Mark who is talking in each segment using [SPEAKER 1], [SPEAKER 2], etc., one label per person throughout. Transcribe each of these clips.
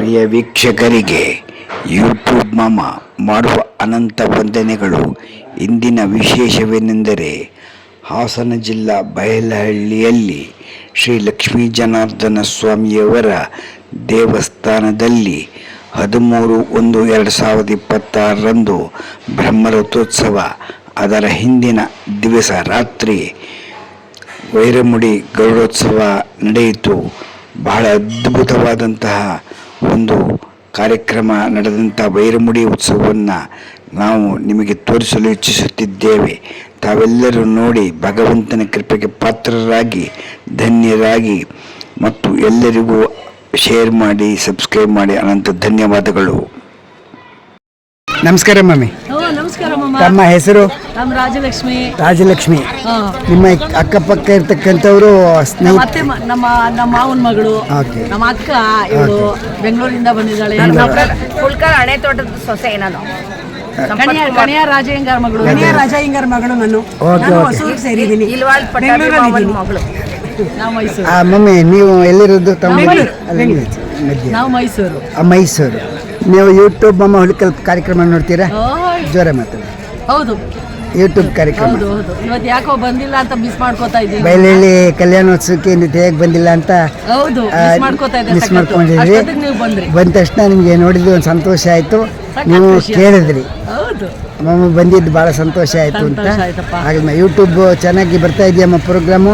[SPEAKER 1] ಪ್ರಿಯ ವೀಕ್ಷಕರಿಗೆ ಯೂಟ್ಯೂಬ್ ಮಾಮ ಮಾಡುವ ಅನಂತ ವಂದನೆಗಳು. ಇಂದಿನ ವಿಶೇಷವೇನೆಂದರೆ ಹಾಸನ ಜಿಲ್ಲಾ ಬಯಲಹಳ್ಳಿಯಲ್ಲಿ ಶ್ರೀ ಲಕ್ಷ್ಮೀ ಜನಾರ್ದನ ಸ್ವಾಮಿಯವರ ದೇವಸ್ಥಾನದಲ್ಲಿ 13/1/2026 ಬ್ರಹ್ಮರಥೋತ್ಸವ. ಅದರ ಹಿಂದಿನ ದಿವಸ ರಾತ್ರಿ ವೈರಮುಡಿ ಗರುಡೋತ್ಸವ ನಡೆಯಿತು. ಬಹಳ ಅದ್ಭುತವಾದಂತಹ ಒಂದು ಕಾರ್ಯಕ್ರಮ ನಡೆದಂಥ ವೈರಮುಡಿ ಉತ್ಸವವನ್ನು ನಾವು ನಿಮಗೆ ತೋರಿಸಲು ಇಚ್ಛಿಸುತ್ತಿದ್ದೇವೆ. ತಾವೆಲ್ಲರೂ ನೋಡಿ ಭಗವಂತನ ಕೃಪೆಗೆ ಪಾತ್ರರಾಗಿ ಧನ್ಯರಾಗಿ ಮತ್ತು ಎಲ್ಲರಿಗೂ ಶೇರ್ ಮಾಡಿ ಸಬ್ಸ್ಕ್ರೈಬ್ ಮಾಡಿ. ಅನಂತ ಧನ್ಯವಾದಗಳು.
[SPEAKER 2] ನಮಸ್ಕಾರ ಮಮ್ಮಿ.
[SPEAKER 3] ನಮಸ್ಕಾರ ಮಾಮ.
[SPEAKER 2] ತಮ್ಮ ಹೆಸರು?
[SPEAKER 3] ನಮ್ಮ ರಾಜಲಕ್ಷ್ಮಿ.
[SPEAKER 2] ರಾಜಲಕ್ಷ್ಮಿ. ನಿಮ್ಮ ಅಕ್ಕಪಕ್ಕ ಇರ್ತಕ್ಕಂಥವರು
[SPEAKER 3] ಮತ್ತೆ ನಮ್ಮ ಮಾವನ ಮಗಳು, ನಮ್ಮ ಅಕ್ಕ ಇವಳು ಬೆಂಗಳೂರಿಂದ ಬಂದಿದ್ದಾಳೆ.
[SPEAKER 4] ಹಣೆ ತೋಟದ ಸೊಸೆ ನಾನು.
[SPEAKER 3] ಕಣಿಯ ರಾಜಯ್ಯಂಗಾರ್ ಮಗಳು.
[SPEAKER 4] ರಾಜಯ್ಯಂಗಾರ್ ಮಗಳು ನಾನು. ಹೊಸೂರು ಸೇರಿದ್ದೀನಿ. ಮಗಳು.
[SPEAKER 3] ನಾವು ಮೈಸೂರು.
[SPEAKER 2] ಮಮ್ಮಿ ನೀವು ಎಲ್ಲಿರೋದು?
[SPEAKER 3] ನಾವು ಮೈಸೂರು.
[SPEAKER 2] ಮೈಸೂರು. ನೀವು ಯೂಟ್ಯೂಬ್ ಮಾಮ ಹುಲಿಕಲ್ ಕಾರ್ಯಕ್ರಮ ನೋಡ್ತೀರಾ? ಜೋರ ಮಾತಾಡಿ.
[SPEAKER 3] ಹೌದು,
[SPEAKER 2] ಯೂಟ್ಯೂಬ್ ಕಾರ್ಯಕ್ರಮ.
[SPEAKER 3] ಹೌದು. ಇವತ್ತು ಯಾಕೋ ಬಂದಿಲ್ಲ ಅಂತ ಮಿಸ್ ಮಾಡ್ಕೋತಾ ಇದ್ದೀವಿ.
[SPEAKER 2] ಬಯಲಹಳ್ಳಿ ಕಲ್ಯಾಣೋತ್ಸವಕ್ಕೆ ಹೇಗೆ ಬಂದಿಲ್ಲ ಅಂತ ಮಿಸ್ ಮಾಡ್ಕೊಂಡಿದ್ವಿ. ಬಂದ ತಕ್ಷಣ ನಿಮಗೆ ನೋಡಿದ್ವಿ, ಒಂದು ಸಂತೋಷ ಆಯಿತು. ನೀವು ಕೇಳಿದ್ರಿ ಮಾಮ ಬಂದಿದ್ದು ಭಾಳ ಸಂತೋಷ ಆಯಿತು ಅಂತ. ಹಾಗೆ ಯೂಟ್ಯೂಬ್ ಚೆನ್ನಾಗಿ ಬರ್ತಾ ಇದೆಯಮ್ಮ ಪ್ರೋಗ್ರಾಮು?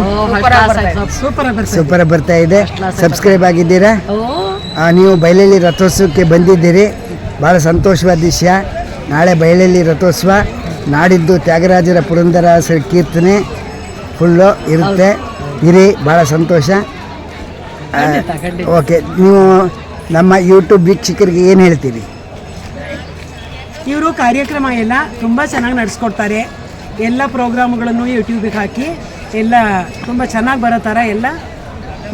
[SPEAKER 2] ಸೂಪರ್ ಬರ್ತಾ ಇದೆ. ಸಬ್ಸ್ಕ್ರೈಬ್ ಆಗಿದ್ದೀರಾ? ನೀವು ಬಯಲಹಳ್ಳಿ ರಥೋತ್ಸವಕ್ಕೆ ಬಂದಿದ್ದೀರಿ, ಭಾಳ ಸಂತೋಷವಾದ ವಿಷಯ. ನಾಳೆ ಬಯಲಹಳ್ಳಿ ರಥೋತ್ಸವ, ನಾಡಿದ್ದು ತ್ಯಾಗರಾಜರ ಪುರಂದರದಾಸರ ಕೀರ್ತನೆ ಫುಲ್ಲು ಇರುತ್ತೆ. ಇರಿ, ಭಾಳ ಸಂತೋಷ. ಓಕೆ, ನೀವು ನಮ್ಮ ಯೂಟ್ಯೂಬ್ ವೀಕ್ಷಕರಿಗೆ ಏನು ಹೇಳ್ತೀರಿ?
[SPEAKER 4] ಇವರು ಕಾರ್ಯಕ್ರಮ ಎಲ್ಲ ತುಂಬ ಚೆನ್ನಾಗಿ ನಡೆಸ್ಕೊಡ್ತಾರೆ. ಎಲ್ಲ ಪ್ರೋಗ್ರಾಮ್ಗಳನ್ನು ಯೂಟ್ಯೂಬಿಗೆ ಹಾಕಿ ಎಲ್ಲ ತುಂಬ ಚೆನ್ನಾಗಿ ಬರೋ ಥರ ಎಲ್ಲ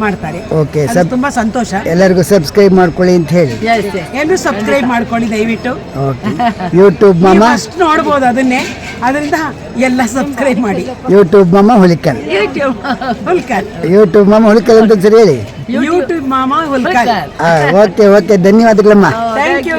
[SPEAKER 4] ಮಾಡ್ತಾರೆ.
[SPEAKER 2] ಓಕೆ,
[SPEAKER 4] ತುಂಬ ಸಂತೋಷ.
[SPEAKER 2] ಎಲ್ಲರಿಗೂ ಸಬ್ಸ್ಕ್ರೈಬ್ ಮಾಡ್ಕೊಳ್ಳಿ ಅಂತ ಹೇಳಿ.
[SPEAKER 4] ಎಲ್ಲರೂ ಸಬ್ಸ್ಕ್ರೈಬ್ ಮಾಡ್ಕೊಳ್ಳಿ ದಯವಿಟ್ಟು.
[SPEAKER 2] ಓಕೆ, ಯೂಟ್ಯೂಬ್ ಮಾಮ
[SPEAKER 4] ಅಷ್ಟು ನೋಡ್ಬೋದು ಅದನ್ನೇ, ಅದರಿಂದ ಎಲ್ಲ ಸಬ್ಸ್ಕ್ರೈಬ್ ಮಾಡಿ.
[SPEAKER 2] ಯೂಟ್ಯೂಬ್ ಮಾಮ ಹುಲಿಕಲ್. ಯೂಟ್ಯೂಬ್ ಮಾಮ ಹುಲಿಕಲ್ ಅಂತ ಸರಿ ಹೇಳಿ.
[SPEAKER 4] ಯೂಟ್ಯೂಬ್ ಮಾಮ ಹುಲಿಕಲ್.
[SPEAKER 2] ಓಕೆ ಓಕೆ, ಧನ್ಯವಾದಗಳಮ್ಮ.
[SPEAKER 4] Thank you.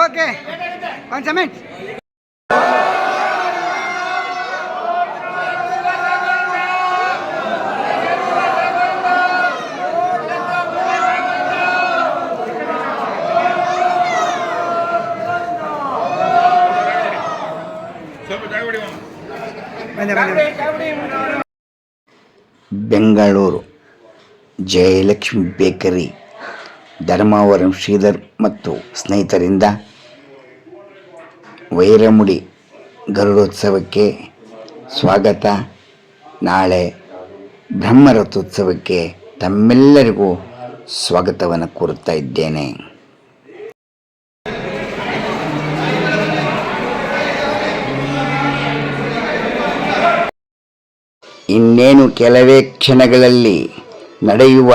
[SPEAKER 2] Okay. 1 minute.
[SPEAKER 1] Bengaluru Jayalakshmi bakery Dharmavaram Sridhar ಮತ್ತು ಸ್ನೇಹಿತರಿಂದ ವೈರಮುಡಿ ಗರುಡೋತ್ಸವಕ್ಕೆ ಸ್ವಾಗತ. ನಾಳೆ ಬ್ರಹ್ಮರಥೋತ್ಸವಕ್ಕೆ ತಮ್ಮೆಲ್ಲರಿಗೂ ಸ್ವಾಗತವನ್ನು ಕೋರುತ್ತಾ ಇದ್ದೇನೆ. ಇನ್ನೇನು ಕೆಲವೇ ಕ್ಷಣಗಳಲ್ಲಿ ನಡೆಯುವ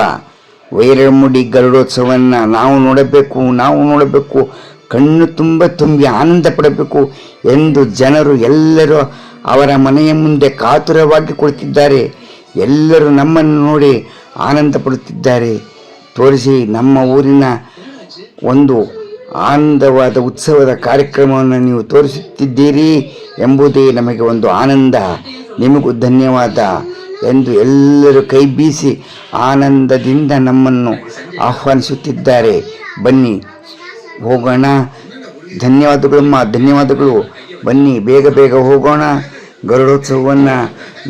[SPEAKER 1] ವೈರಮುಡಿ ಗರುಡೋತ್ಸವವನ್ನು ನಾವು ನೋಡಬೇಕು, ಕಣ್ಣು ತುಂಬಿ ಆನಂದ ಪಡಬೇಕು ಎಂದು ಜನರು ಎಲ್ಲರೂ ಅವರ ಮನೆಯ ಮುಂದೆ ಕಾತುರವಾಗಿ ಕುಳಿತಿದ್ದಾರೆ. ಎಲ್ಲರೂ ನಮ್ಮನ್ನು ನೋಡಿ ಆನಂದ ಪಡುತ್ತಿದ್ದಾರೆ. ತೋರಿಸಿ, ನಮ್ಮ ಊರಿನ ಒಂದು ಆನಂದವಾದ ಉತ್ಸವದ ಕಾರ್ಯಕ್ರಮವನ್ನು ನೀವು ತೋರಿಸುತ್ತಿದ್ದೀರಿ ಎಂಬುದೇ ನಮಗೆ ಒಂದು ಆನಂದ. ನಿಮಗೂ ಧನ್ಯವಾದ ಎಂದು ಎಲ್ಲರೂ ಕೈ ಬೀಸಿ ಆನಂದದಿಂದ ನಮ್ಮನ್ನು ಆಹ್ವಾನಿಸುತ್ತಿದ್ದಾರೆ. ಬನ್ನಿ ಹೋಗೋಣ. ಧನ್ಯವಾದಗಳು. ಬನ್ನಿ ಬೇಗ ಹೋಗೋಣ, ಗರುಡೋತ್ಸವವನ್ನು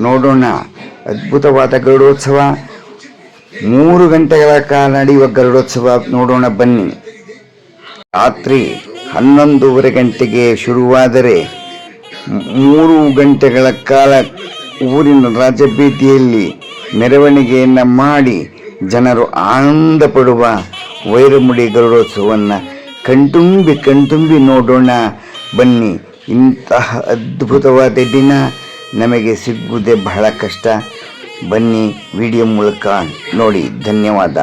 [SPEAKER 1] ನೋಡೋಣ. ಅದ್ಭುತವಾದ ಗರುಡೋತ್ಸವ, 3 ಗಂಟೆಗಳ ಕಾಲ ನಡೆಯುವ ಗರುಡೋತ್ಸವ ನೋಡೋಣ ಬನ್ನಿ. ರಾತ್ರಿ 11:30 ಗಂಟೆಗೆ ಶುರುವಾದರೆ 3 ಗಂಟೆಗಳ ಕಾಲ ಊರಿನ ರಾಜಬೀದಿಯಲ್ಲಿ ಮೆರವಣಿಗೆಯನ್ನು ಮಾಡಿ ಜನರು ಆನಂದ ಪಡುವ ವೈರಮುಡಿ ಗರುಡೋತ್ಸವವನ್ನು ಕಣ್ತುಂಬಿ ನೋಡೋಣ ಬನ್ನಿ. ಇಂತಹ ಅದ್ಭುತವಾದ ದಿನ ನಮಗೆ ಸಿಗುವುದೇ ಬಹಳ ಕಷ್ಟ. ಬನ್ನಿ, ವಿಡಿಯೋ ಮೂಲಕ ನೋಡಿ. ಧನ್ಯವಾದ.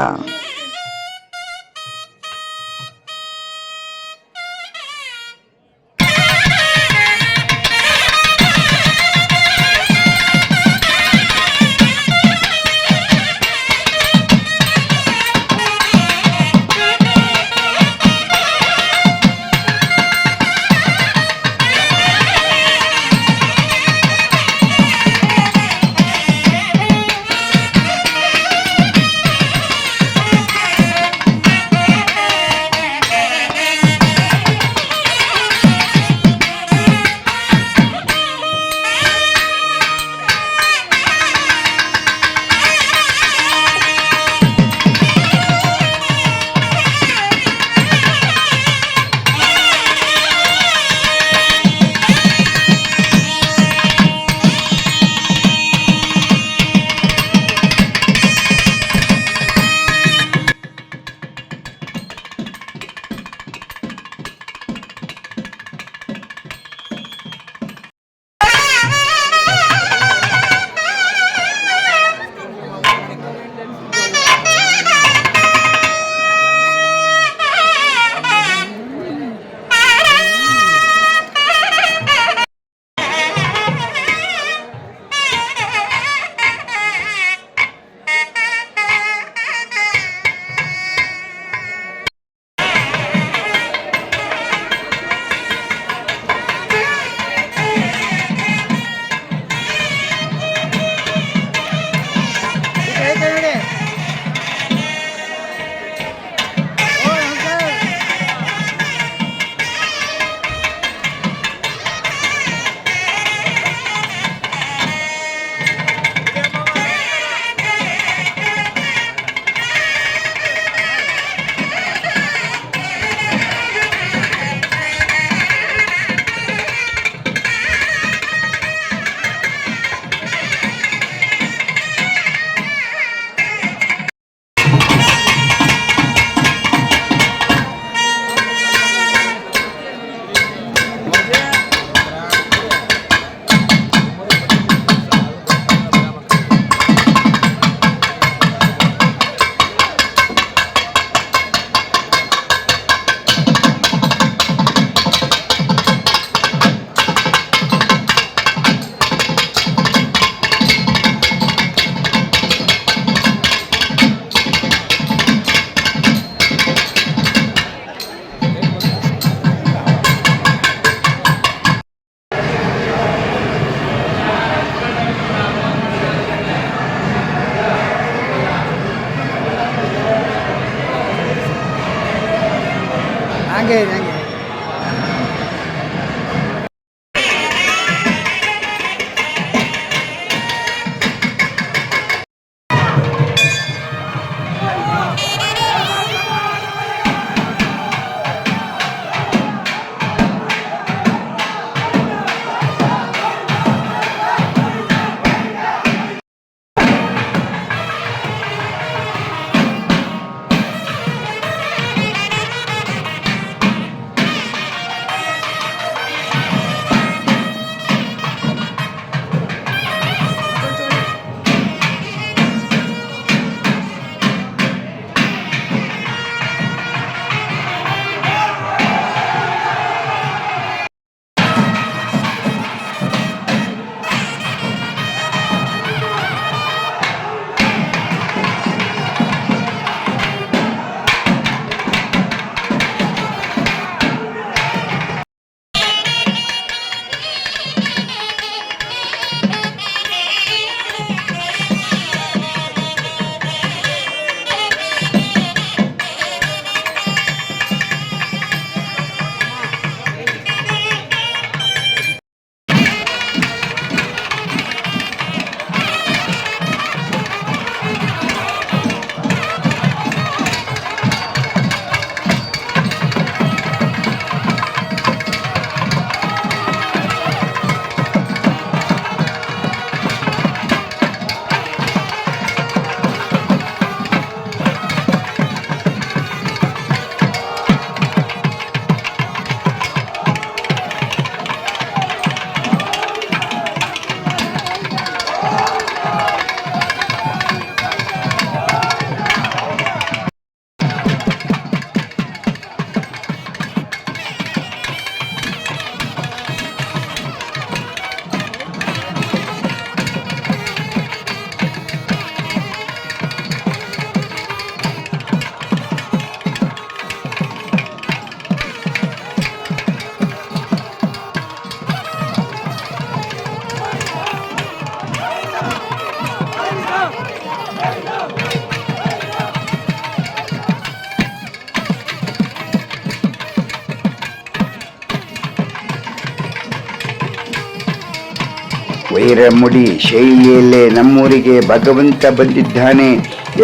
[SPEAKER 1] ವೈರಮುಡಿ ಶೈಲಿಯಲ್ಲೇ ನಮ್ಮೂರಿಗೆ ಭಗವಂತ ಬಂದಿದ್ದಾನೆ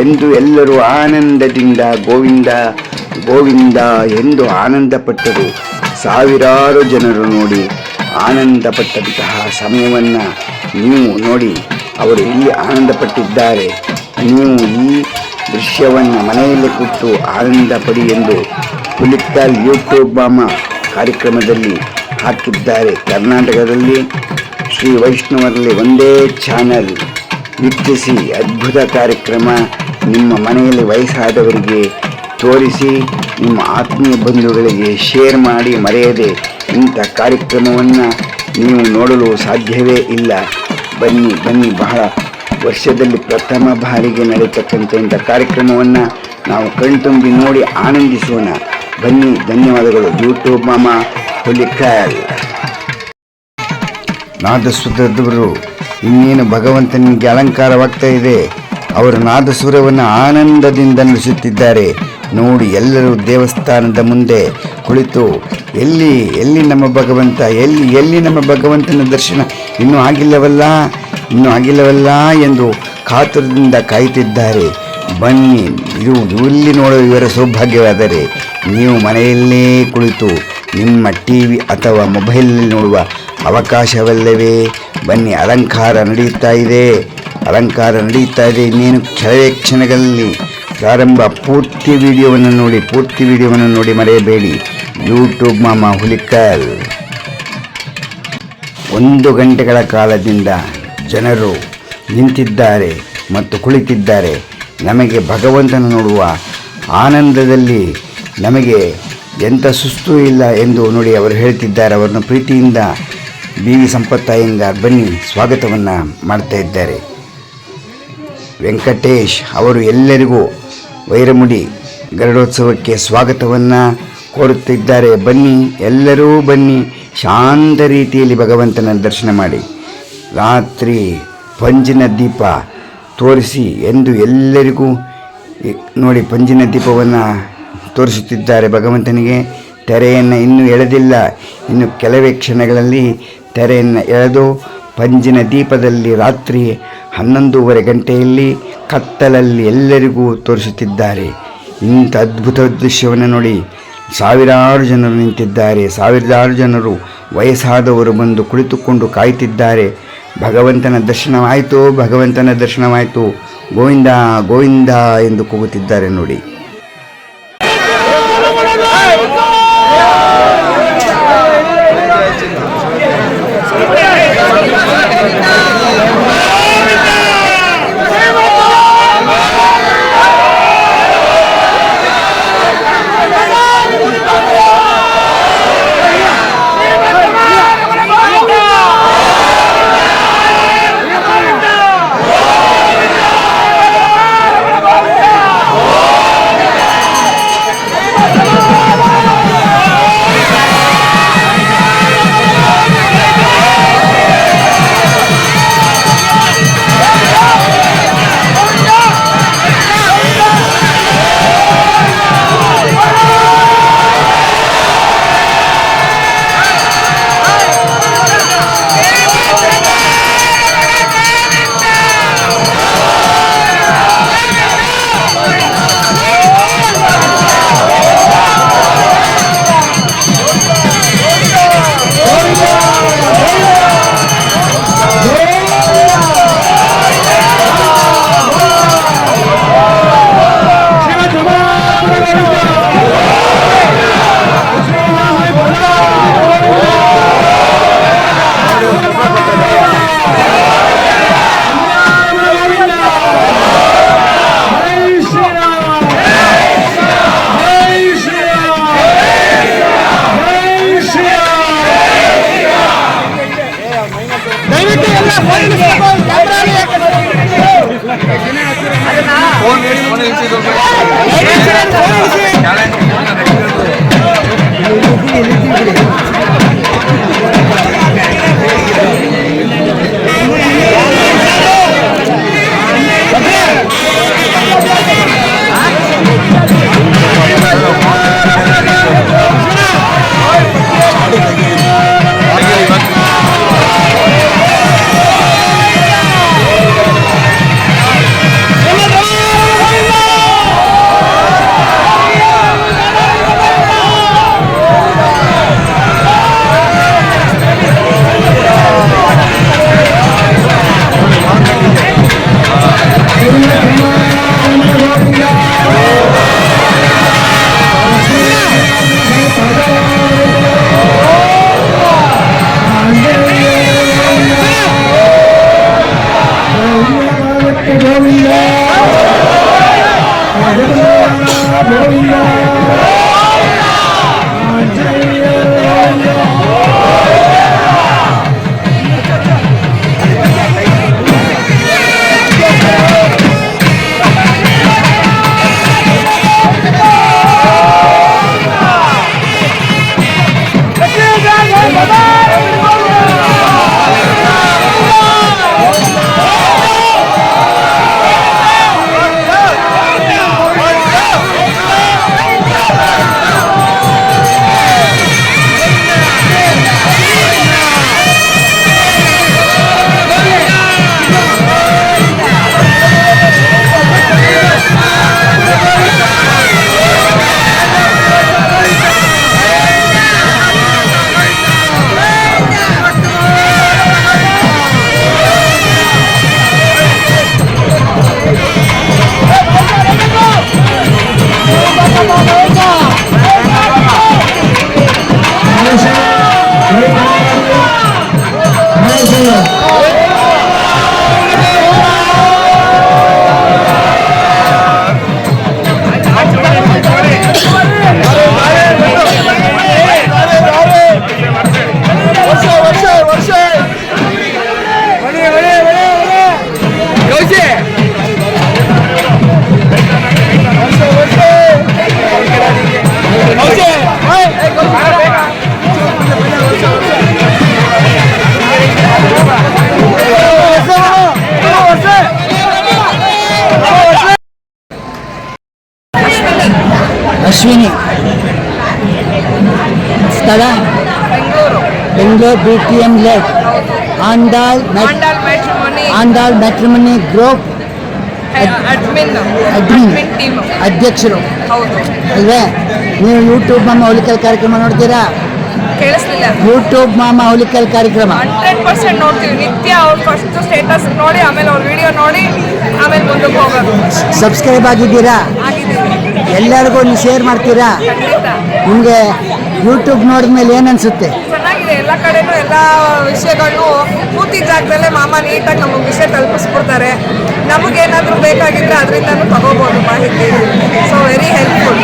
[SPEAKER 1] ಎಂದು ಎಲ್ಲರೂ ಆನಂದದಿಂದ ಗೋವಿಂದ ಗೋವಿಂದ ಎಂದು ಆನಂದಪಟ್ಟರು. ಸಾವಿರಾರು ಜನರು ನೋಡಿ ಆನಂದಪಟ್ಟಂತಹ ಸಮಯವನ್ನು ನೀವು ನೋಡಿ ಅವರು ಇಲ್ಲಿ ಆನಂದಪಟ್ಟಿದ್ದಾರೆ. ನೀವು ಈ ದೃಶ್ಯವನ್ನು ಮನೆಯಲ್ಲಿ ಕೂತು ಆನಂದ ಪಡಿ ಎಂದು ಹುಲಿಕಲ್ ಯೂಟ್ಯೂಬ್ ಮಾಮ ಕಾರ್ಯಕ್ರಮದಲ್ಲಿ ಹಾಕಿದ್ದಾರೆ. ಕರ್ನಾಟಕದಲ್ಲಿ ಶ್ರೀ ವೈಷ್ಣವರಲ್ಲಿ ಒಂದೇ ಚಾನಲ್ ವೀಕ್ಷಿಸಿ. ಅದ್ಭುತ ಕಾರ್ಯಕ್ರಮ. ನಿಮ್ಮ ಮನೆಯಲ್ಲಿ ವಯಸ್ಸಾದವರಿಗೆ ತೋರಿಸಿ, ನಿಮ್ಮ ಆತ್ಮೀಯ ಬಂಧುಗಳಿಗೆ ಶೇರ್ ಮಾಡಿ. ಮರೆಯದೆ ಇಂಥ ಕಾರ್ಯಕ್ರಮವನ್ನು ನೀವು ನೋಡಲು ಸಾಧ್ಯವೇ ಇಲ್ಲ. ಬನ್ನಿ ಬನ್ನಿ, ಬಹಳ ವರ್ಷದಲ್ಲಿ ಪ್ರಥಮ ಬಾರಿಗೆ ನಡೆಯತಕ್ಕಂಥ ಇಂಥ ಕಾರ್ಯಕ್ರಮವನ್ನು ನಾವು ಕಣ್ತುಂಬಿ ನೋಡಿ ಆನಂದಿಸೋಣ. ಬನ್ನಿ, ಧನ್ಯವಾದಗಳು. ಯೂಟ್ಯೂಬ್ ಮಾಮ ಹುಲಿಕಲ್. ನಾದಸ್ವರದವರು ಇನ್ನೇನು ಭಗವಂತನಿಗೆ ಅಲಂಕಾರವಾಗ್ತಾ ಇದೆ. ಅವರು ನಾದಸ್ವರವನ್ನು ಆನಂದದಿಂದ ನುಡಿಸುತ್ತಿದ್ದಾರೆ ನೋಡಿ. ಎಲ್ಲರೂ ದೇವಸ್ಥಾನದ ಮುಂದೆ ಕುಳಿತು ಎಲ್ಲಿ ಎಲ್ಲಿ ನಮ್ಮ ಭಗವಂತ, ಎಲ್ಲಿ ನಮ್ಮ ಭಗವಂತನ ದರ್ಶನ ಇನ್ನೂ ಆಗಿಲ್ಲವಲ್ಲ ಎಂದು ಕಾತುರದಿಂದ ಕಾಯುತ್ತಿದ್ದಾರೆ. ಬನ್ನಿ, ಇಲ್ಲಿ ನೋಡಲು ಇವರ ಸೌಭಾಗ್ಯವಾದರೆ ನೀವು ಮನೆಯಲ್ಲೇ ಕುಳಿತು ನಿಮ್ಮ ಟಿವಿ ಅಥವಾ ಮೊಬೈಲ್ನಲ್ಲಿ ನೋಡುವ ಅವಕಾಶವಲ್ಲವೇ? ಬನ್ನಿ, ಅಲಂಕಾರ ನಡೆಯುತ್ತಾ ಇದೆ. ಇನ್ನೇನು ಕೆಲವೇ ಕ್ಷಣಗಳಲ್ಲಿ ಪ್ರಾರಂಭ. ಪೂರ್ತಿ ವಿಡಿಯೋವನ್ನು ನೋಡಿ ಮರೆಯಬೇಡಿ. ಯೂಟ್ಯೂಬ್ ಮಾಮ ಹುಲಿಕಲ್. 1 ಗಂಟೆಗಳ ಕಾಲದಿಂದ ಜನರು ನಿಂತಿದ್ದಾರೆ ಮತ್ತು ಕುಳಿತಿದ್ದಾರೆ. ನಮಗೆ ಭಗವಂತನ ನೋಡುವ ಆನಂದದಲ್ಲಿ ನಮಗೆ ಎಂಥ ಸುಸ್ತು ಇಲ್ಲ ಎಂದು ನೋಡಿ ಅವರು ಹೇಳ್ತಿದ್ದಾರೆ. ಅವರನ್ನು ಪ್ರೀತಿಯಿಂದ BV ಸಂಪತ್ತಾಯಂಗಾರ್ ಬನ್ನಿ ಸ್ವಾಗತವನ್ನು ಮಾಡ್ತಾ ಇದ್ದಾರೆ. ವೆಂಕಟೇಶ್ ಅವರು ಎಲ್ಲರಿಗೂ ವೈರಮುಡಿ ಗರುಡೋತ್ಸವಕ್ಕೆ ಸ್ವಾಗತವನ್ನು ಕೋರುತ್ತಿದ್ದಾರೆ. ಬನ್ನಿ, ಎಲ್ಲರೂ ಬನ್ನಿ, ಶಾಂತ ರೀತಿಯಲ್ಲಿ ಭಗವಂತನ ದರ್ಶನ ಮಾಡಿ. ರಾತ್ರಿ ಪಂಜಿನ ದೀಪ ತೋರಿಸಿ ಎಂದು ಎಲ್ಲರಿಗೂ ನೋಡಿ ಪಂಜಿನ ದೀಪವನ್ನು ತೋರಿಸುತ್ತಿದ್ದಾರೆ ಭಗವಂತನಿಗೆ. ತೆರೆಯನ್ನು ಇನ್ನೂ ಎಳೆದಿಲ್ಲ. ಇನ್ನು ಕೆಲವೇ ಕ್ಷಣಗಳಲ್ಲಿ ತೆರೆಯನ್ನು ಎಳೆದು ಪಂಜಿನ ದೀಪದಲ್ಲಿ ರಾತ್ರಿ 11:30 ಗಂಟೆಯಲ್ಲಿ ಕತ್ತಲಲ್ಲಿ ಎಲ್ಲರಿಗೂ ತೋರಿಸುತ್ತಿದ್ದಾರೆ. ಇಂಥ ಅದ್ಭುತ ದೃಶ್ಯವನ್ನು ನೋಡಿ ಸಾವಿರಾರು ಜನರು ನಿಂತಿದ್ದಾರೆ. ಸಾವಿರಾರು ಜನರು ವಯಸ್ಸಾದವರು ಬಂದು ಕುಳಿತುಕೊಂಡು ಕಾಯುತ್ತಿದ್ದಾರೆ. ಭಗವಂತನ ದರ್ಶನವಾಯಿತು, ಗೋವಿಂದ ಗೋವಿಂದ ಎಂದು ಕೂಗುತ್ತಿದ್ದಾರೆ ನೋಡಿ.
[SPEAKER 2] Bengaluru BTM late Andal matrimony group admin ಅಧ್ಯಕ್ಷರು ಅಲ್ವೇ? ನೀವು ಯೂಟ್ಯೂಬ್ ಮಾಮ ಹುಲಿಕಲ್ ಕಾರ್ಯಕ್ರಮ ನೋಡ್ತೀರಾ?
[SPEAKER 5] ಕೇಳಿಸ್ಲಿಲ್ಲ.
[SPEAKER 2] ಯೂಟ್ಯೂಬ್ ಮಾಮ ಹುಲಿಕಲ್ ಕಾರ್ಯಕ್ರಮ
[SPEAKER 5] 100% ನೋಡ್ತೀವಿ. ನಿತ್ಯ ಅವ್ರ ಫಸ್ಟ್ ಸ್ಟೇಟಸ್ ನೋಡಿ, ಆಮೇಲೆ ಅವ್ರ ವಿಡಿಯೋ ನೋಡಿ, ಆಮೇಲೆ ಮುಂದಕ್ಕೆ ಹೋಗೋದು.
[SPEAKER 2] ಸಬ್ಸ್ಕ್ರೈಬ್ ಆಗಿದ್ದೀರಾ?
[SPEAKER 5] ಆಗಿದ್ದೀವಿ.
[SPEAKER 2] ಎಲ್ಲರಿಗೂ ನೀವು ಶೇರ್ ಮಾಡ್ತೀರಾ?
[SPEAKER 5] ಖಂಡಿತ
[SPEAKER 2] ನಿಮಗೆ ಯೂಟ್ಯೂಬ್ ನೋಡಿದ್ಮೇಲೆ ಏನು ಅನಿಸುತ್ತೆ?
[SPEAKER 5] ಚೆನ್ನಾಗಿದೆ. ಎಲ್ಲ ಕಡೆನೂ ಎಲ್ಲ ವಿಷಯಗಳನ್ನು ಕೂತಿ ಜಾಗದಲ್ಲೇ ಮಾಮ ನೀಟಾಗಿ ನಮಗೆ ವಿಷಯ ತಲುಪಿಸ್ಕೊಡ್ತಾರೆ. ನಮಗೇನಾದರೂ ಬೇಕಾಗಿದ್ರೆ ಅದರಿಂದನೂ ತಗೋಬೋದು ಮಾಹಿತಿ. So very helpful.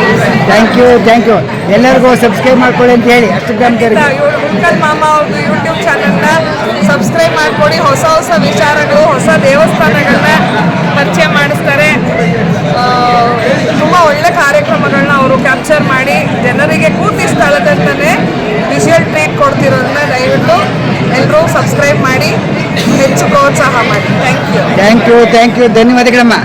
[SPEAKER 2] Thank you. ಎಲ್ಲರಿಗೂ ಸಬ್ಸ್ಕ್ರೈಬ್ ಮಾಡ್ಕೊಳ್ಳಿ ಅಂತ ಹೇಳಿ ಅಷ್ಟು
[SPEAKER 5] ಹುಲಿಕಲ್ ಮಾಮ ಅವ್ರದ್ದು ಯೂಟ್ಯೂಬ್ ಚಾನಲ್ನ ಸಬ್ಸ್ಕ್ರೈಬ್ ಮಾಡ್ಕೊಳ್ಳಿ. ಹೊಸ ಹೊಸ ವಿಚಾರಗಳು, ಹೊಸ ದೇವಸ್ಥಾನಗಳನ್ನ ಪರಿಚಯ ಮಾಡಿಸ್ತಾರೆ. ತುಂಬ ಒಳ್ಳೆ ಕಾರ್ಯಕ್ರಮಗಳನ್ನ ಅವರು ಕ್ಯಾಪ್ಚರ್ ಮಾಡಿ ಜನರಿಗೆ ಕೂತಿ ಸ್ಥಳದಂತಲೇ ವಿಷುವಲ್ ಟ್ರೀಟ್ ಕೊಡ್ತಿರೋದನ್ನ ದಯವಿಟ್ಟು ಎಲ್ಲರೂ ಸಬ್ಸ್ಕ್ರೈಬ್ ಮಾಡಿ ಹೆಚ್ಚು ಪ್ರೋತ್ಸಾಹ ಮಾಡಿ. Thank you.
[SPEAKER 2] ಧನ್ಯವಾದಗಳಮ್ಮ.